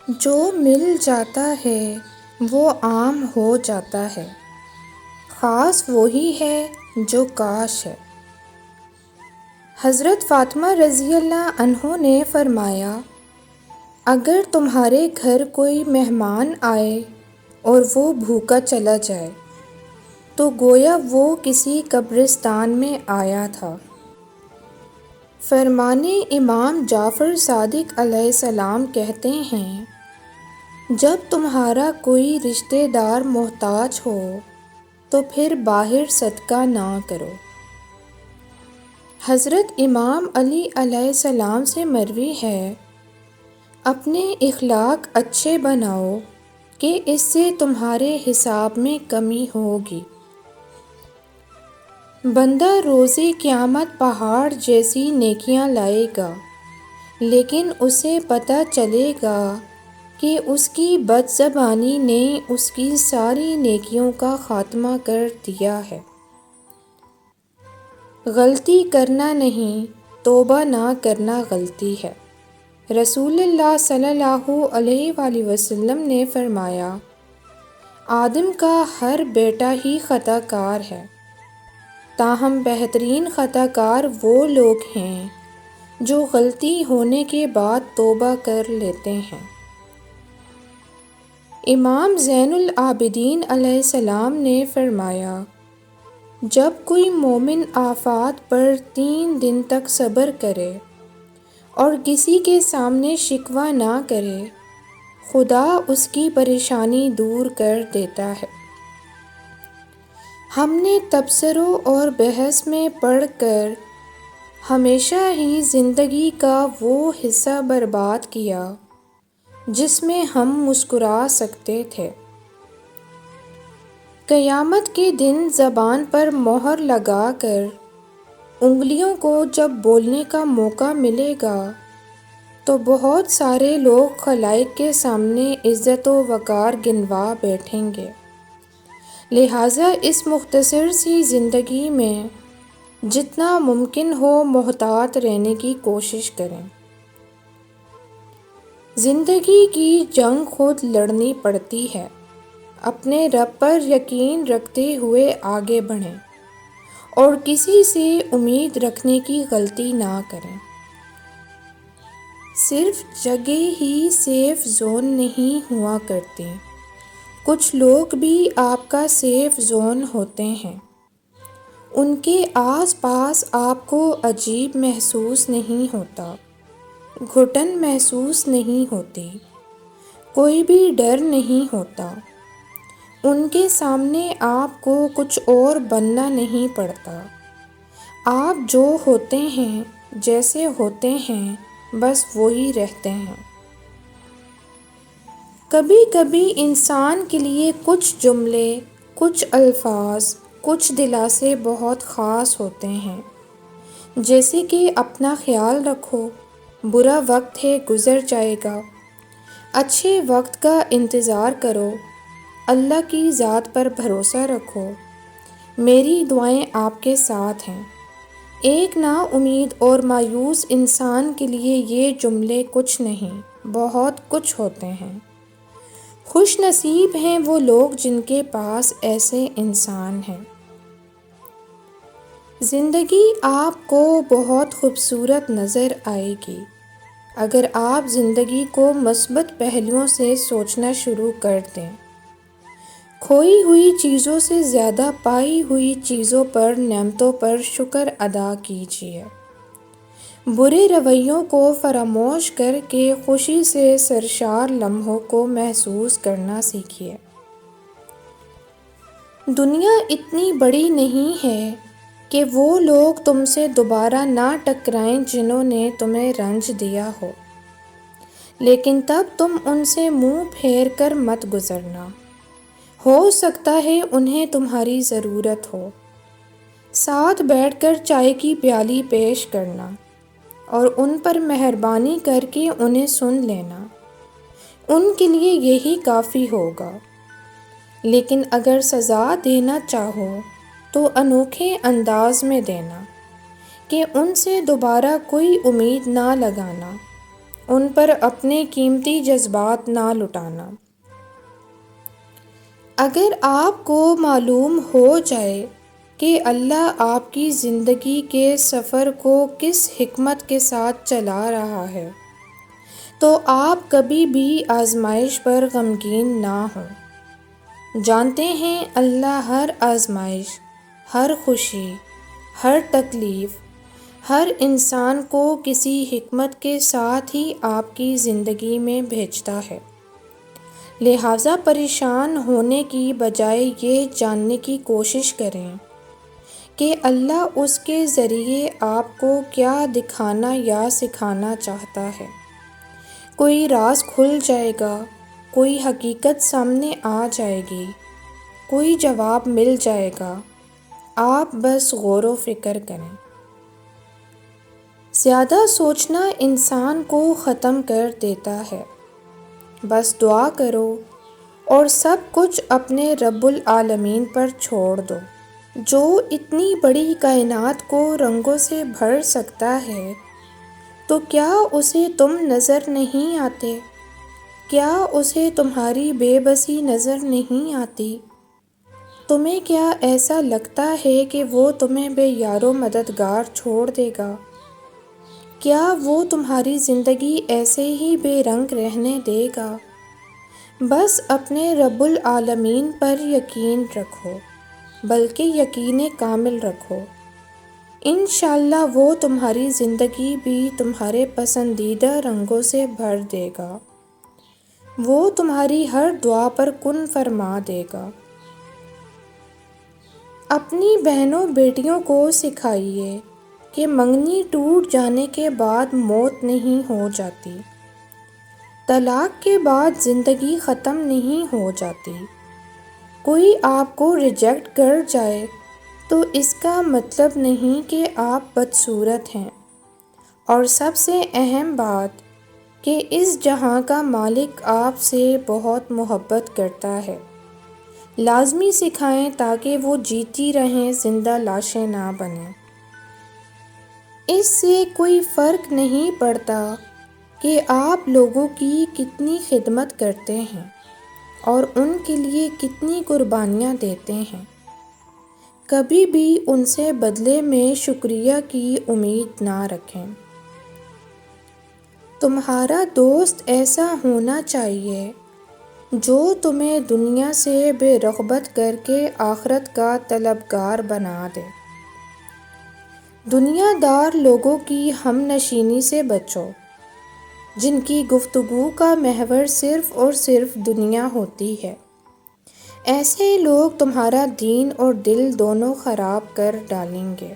جو مل جاتا ہے وہ عام ہو جاتا ہے، خاص وہی ہے جو کاش ہے۔ حضرت فاطمہ رضی اللہ عنہ نے فرمایا، اگر تمہارے گھر کوئی مہمان آئے اور وہ بھوکا چلا جائے تو گویا وہ کسی قبرستان میں آیا تھا۔ فرمانے امام جعفر صادق علیہ السلام کہتے ہیں، جب تمہارا کوئی رشتہ دار محتاج ہو تو پھر باہر صدقہ نہ کرو۔ حضرت امام علی علیہ السلام سے مروی ہے، اپنے اخلاق اچھے بناؤ کہ اس سے تمہارے حساب میں کمی ہوگی۔ بندہ روز قیامت پہاڑ جیسی نیکیاں لائے گا، لیکن اسے پتہ چلے گا کہ اس کی بد زبانی نے اس کی ساری نیکیوں کا خاتمہ کر دیا ہے۔ غلطی کرنا نہیں، توبہ نہ کرنا غلطی ہے۔ رسول اللہ صلی اللہ علیہ وآلہ وسلم نے فرمایا، آدم کا ہر بیٹا ہی خطا کار ہے، تاہم بہترین خطا کار وہ لوگ ہیں جو غلطی ہونے کے بعد توبہ کر لیتے ہیں۔ امام زین العابدین علیہ السلام نے فرمایا، جب کوئی مومن آفات پر 3 دن تک صبر کرے اور کسی کے سامنے شکوہ نہ کرے، خدا اس کی پریشانی دور کر دیتا ہے۔ ہم نے تبصروں اور بحث میں پڑھ کر ہمیشہ ہی زندگی کا وہ حصہ برباد کیا جس میں ہم مسکرا سکتے تھے۔ قیامت کے دن زبان پر مہر لگا کر انگلیوں کو جب بولنے کا موقع ملے گا تو بہت سارے لوگ خلائق کے سامنے عزت و وقار گنوا بیٹھیں گے، لہٰذا اس مختصر سی زندگی میں جتنا ممکن ہو محتاط رہنے کی کوشش کریں۔ زندگی کی جنگ خود لڑنی پڑتی ہے، اپنے رب پر یقین رکھتے ہوئے آگے بڑھیں اور کسی سے امید رکھنے کی غلطی نہ کریں۔ صرف جگہ ہی سیف زون نہیں ہوا کرتی، کچھ لوگ بھی آپ کا سیف زون ہوتے ہیں۔ ان کے آس پاس آپ کو عجیب محسوس نہیں ہوتا، گھٹن محسوس نہیں ہوتی، کوئی بھی ڈر نہیں ہوتا۔ ان کے سامنے آپ کو کچھ اور بننا نہیں پڑتا، آپ جو ہوتے ہیں، جیسے ہوتے ہیں، بس وہی رہتے ہیں۔ کبھی کبھی انسان کے لیے کچھ جملے، کچھ الفاظ، کچھ دلاسے بہت خاص ہوتے ہیں، جیسے کہ اپنا خیال رکھو، برا وقت ہے گزر جائے گا، اچھے وقت کا انتظار کرو، اللہ کی ذات پر بھروسہ رکھو، میری دعائیں آپ کے ساتھ ہیں۔ ایک نا امید اور مایوس انسان کے لیے یہ جملے کچھ نہیں، بہت کچھ ہوتے ہیں۔ خوش نصیب ہیں وہ لوگ جن کے پاس ایسے انسان ہیں۔ زندگی آپ کو بہت خوبصورت نظر آئے گی اگر آپ زندگی کو مثبت پہلوؤں سے سوچنا شروع کر دیں۔ کھوئی ہوئی چیزوں سے زیادہ پائی ہوئی چیزوں پر، نعمتوں پر شکر ادا کیجیے۔ برے رویوں کو فراموش کر کے خوشی سے سرشار لمحوں کو محسوس کرنا سیکھیے۔ دنیا اتنی بڑی نہیں ہے کہ وہ لوگ تم سے دوبارہ نہ ٹکرائیں جنہوں نے تمہیں رنج دیا ہو، لیکن تب تم ان سے منہ پھیر کر مت گزرنا، ہو سکتا ہے انہیں تمہاری ضرورت ہو۔ ساتھ بیٹھ کر چائے کی پیالی پیش کرنا اور ان پر مہربانی کر کے انہیں سن لینا، ان کے لیے یہی کافی ہوگا۔ لیکن اگر سزا دینا چاہو تو انوکھے انداز میں دینا، کہ ان سے دوبارہ کوئی امید نہ لگانا، ان پر اپنے قیمتی جذبات نہ لٹانا۔ اگر آپ کو معلوم ہو جائے کہ اللہ آپ کی زندگی کے سفر کو کس حکمت کے ساتھ چلا رہا ہے، تو آپ کبھی بھی آزمائش پر غمگین نہ ہوں۔ جانتے ہیں اللہ ہر آزمائش، ہر خوشی، ہر تکلیف، ہر انسان کو کسی حکمت کے ساتھ ہی آپ کی زندگی میں بھیجتا ہے۔ لہٰذا پریشان ہونے کی بجائے یہ جاننے کی کوشش کریں کہ اللہ اس کے ذریعے آپ کو کیا دکھانا یا سکھانا چاہتا ہے۔ کوئی راز کھل جائے گا، کوئی حقیقت سامنے آ جائے گی، کوئی جواب مل جائے گا، آپ بس غور و فکر کریں۔ زیادہ سوچنا انسان کو ختم کر دیتا ہے۔ بس دعا کرو اور سب کچھ اپنے رب العالمین پر چھوڑ دو، جو اتنی بڑی کائنات کو رنگوں سے بھر سکتا ہے۔ تو کیا اسے تم نظر نہیں آتے؟ کیا اسے تمہاری بے بسی نظر نہیں آتی؟ تمہیں کیا ایسا لگتا ہے کہ وہ تمہیں بے یار و مددگار چھوڑ دے گا؟ کیا وہ تمہاری زندگی ایسے ہی بے رنگ رہنے دے گا؟ بس اپنے رب العالمین پر یقین رکھو، بلکہ یقین کامل رکھو۔ انشاءاللہ وہ تمہاری زندگی بھی تمہارے پسندیدہ رنگوں سے بھر دے گا۔ وہ تمہاری ہر دعا پر کن فرما دے گا۔ اپنی بہنوں بیٹیوں کو سکھائیے کہ منگنی ٹوٹ جانے کے بعد موت نہیں ہو جاتی، طلاق کے بعد زندگی ختم نہیں ہو جاتی۔ کوئی آپ کو ریجیکٹ کر جائے تو اس کا مطلب نہیں کہ آپ بدصورت ہیں، اور سب سے اہم بات کہ اس جہاں کا مالک آپ سے بہت محبت کرتا ہے۔ لازمی سکھائیں تاکہ وہ جیتی رہیں، زندہ لاشیں نہ بنیں۔ اس سے کوئی فرق نہیں پڑتا کہ آپ لوگوں کی کتنی خدمت کرتے ہیں اور ان کے لیے کتنی قربانیاں دیتے ہیں۔ کبھی بھی ان سے بدلے میں شکریہ کی امید نہ رکھیں۔ تمہارا دوست ایسا ہونا چاہیے جو تمہیں دنیا سے بے رغبت کر کے آخرت کا طلبگار بنا دے۔ دنیا دار لوگوں کی ہم نشینی سے بچو، جن کی گفتگو کا محور صرف اور صرف دنیا ہوتی ہے۔ ایسے لوگ تمہارا دین اور دل دونوں خراب کر ڈالیں گے۔